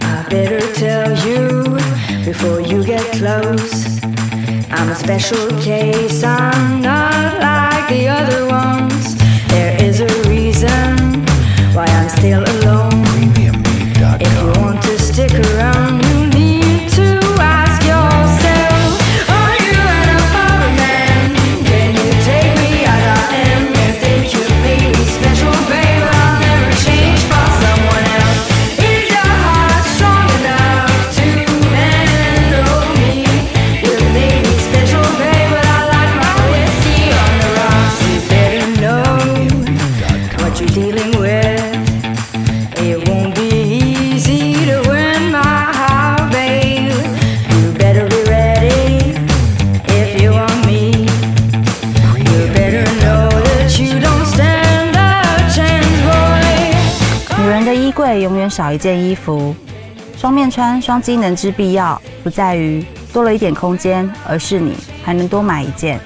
I better tell you before you get close. I'm a special case, I'm not like the other ones. There is a reason why I'm still alone. If you want to stick around, you need to ask yourself, are you enough of a man? Can you take me as I am? You think you made me special, babe, but I'll never change for someone else. Is your heart strong enough to handle me? You made me special, babe, but I like my whiskey on the rocks. You better know what you're dealing with. It won't be easy to win my heart, babe. You better be ready if you want me. You better know that you don't stand a chance, boy. 女人的衣柜永远少一件衣服，双面穿、双机能之必要不在于多了一点空间，而是你还能多买一件。